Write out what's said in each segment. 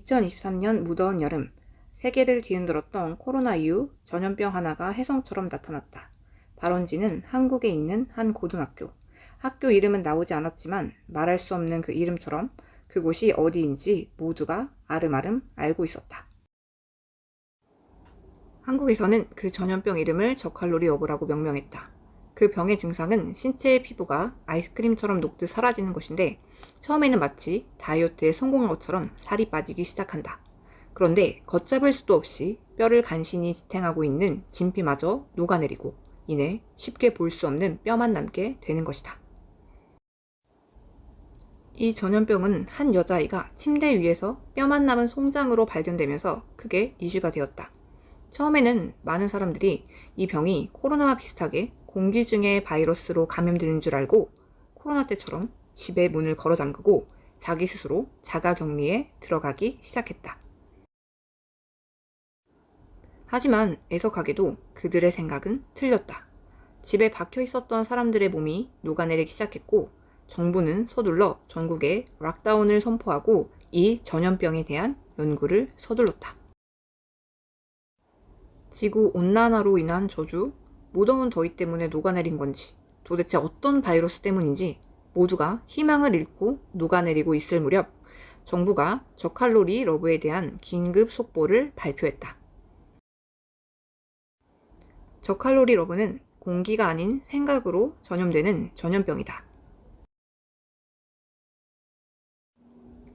2023년 무더운 여름, 세계를 뒤흔들었던 코로나 이후 전염병 하나가 혜성처럼 나타났다. 발원지는 한국에 있는 한 고등학교. 학교 이름은 나오지 않았지만 말할 수 없는 그 이름처럼 그곳이 어디인지 모두가 아름아름 알고 있었다. 한국에서는 그 전염병 이름을 저칼로리 러브라고 명명했다. 그 병의 증상은 신체의 피부가 아이스크림처럼 녹듯 사라지는 것인데 처음에는 마치 다이어트에 성공한 것처럼 살이 빠지기 시작한다. 그런데 걷잡을 수도 없이 뼈를 간신히 지탱하고 있는 진피마저 녹아내리고 이내 쉽게 볼 수 없는 뼈만 남게 되는 것이다. 이 전염병은 한 여자아이가 침대 위에서 뼈만 남은 송장으로 발견되면서 크게 이슈가 되었다. 처음에는 많은 사람들이 이 병이 코로나와 비슷하게 공기 중의 바이러스로 감염되는 줄 알고 코로나 때처럼 집에 문을 걸어 잠그고 자기 스스로 자가격리에 들어가기 시작했다. 하지만 애석하게도 그들의 생각은 틀렸다. 집에 박혀 있었던 사람들의 몸이 녹아내리기 시작했고 정부는 서둘러 전국에 락다운을 선포하고 이 전염병에 대한 연구를 서둘렀다. 지구 온난화로 인한 저주, 무더운 더위 때문에 녹아내린 건지 도대체 어떤 바이러스 때문인지 모두가 희망을 잃고 녹아내리고 있을 무렵 정부가 저칼로리 러브에 대한 긴급 속보를 발표했다. 저칼로리 러브는 공기가 아닌 생각으로 전염되는 전염병이다.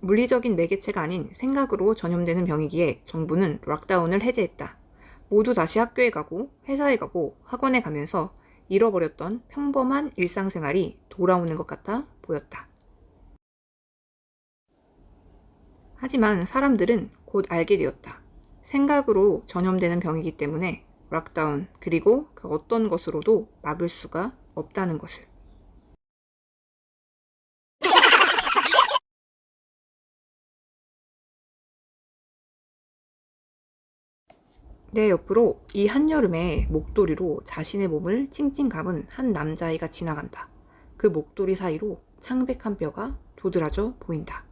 물리적인 매개체가 아닌 생각으로 전염되는 병이기에 정부는 락다운을 해제했다. 모두 다시 학교에 가고 회사에 가고 학원에 가면서 잃어버렸던 평범한 일상생활이 돌아오는 것 같아 보였다. 하지만 사람들은 곧 알게 되었다. 생각으로 전염되는 병이기 때문에 락다운 그리고 그 어떤 것으로도 막을 수가 없다는 것을. 내 옆으로 이 한여름에 목도리로 자신의 몸을 찡찡 감은 한 남자아이가 지나간다. 그 목도리 사이로 창백한 뼈가 도드라져 보인다.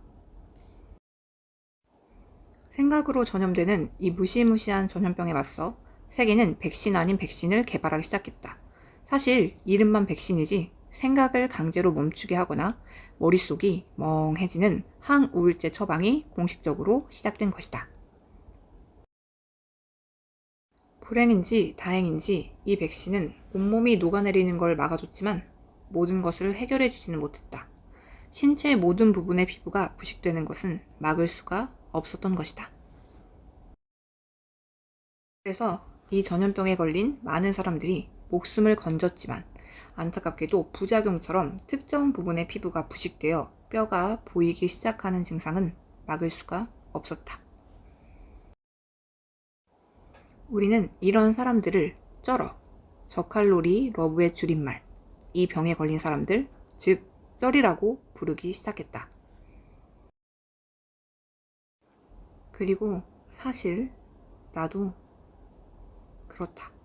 생각으로 전염되는 이 무시무시한 전염병에 맞서 세계는 백신 아닌 백신을 개발하기 시작했다. 사실 이름만 백신이지 생각을 강제로 멈추게 하거나 머릿속이 멍해지는 항우울제 처방이 공식적으로 시작된 것이다. 불행인지 다행인지 이 백신은 온몸이 녹아내리는 걸 막아줬지만 모든 것을 해결해주지는 못했다. 신체의 모든 부분의 피부가 부식되는 것은 막을 수가 없었던 것이다. 그래서 이 전염병에 걸린 많은 사람들이 목숨을 건졌지만 안타깝게도 부작용처럼 특정 부분의 피부가 부식되어 뼈가 보이기 시작하는 증상은 막을 수가 없었다. 우리는 이런 사람들을 쩔어, 저칼로리 러브의 줄임말, 이 병에 걸린 사람들, 즉 쩔이라고 부르기 시작했다. 그리고 사실 나도 그렇다.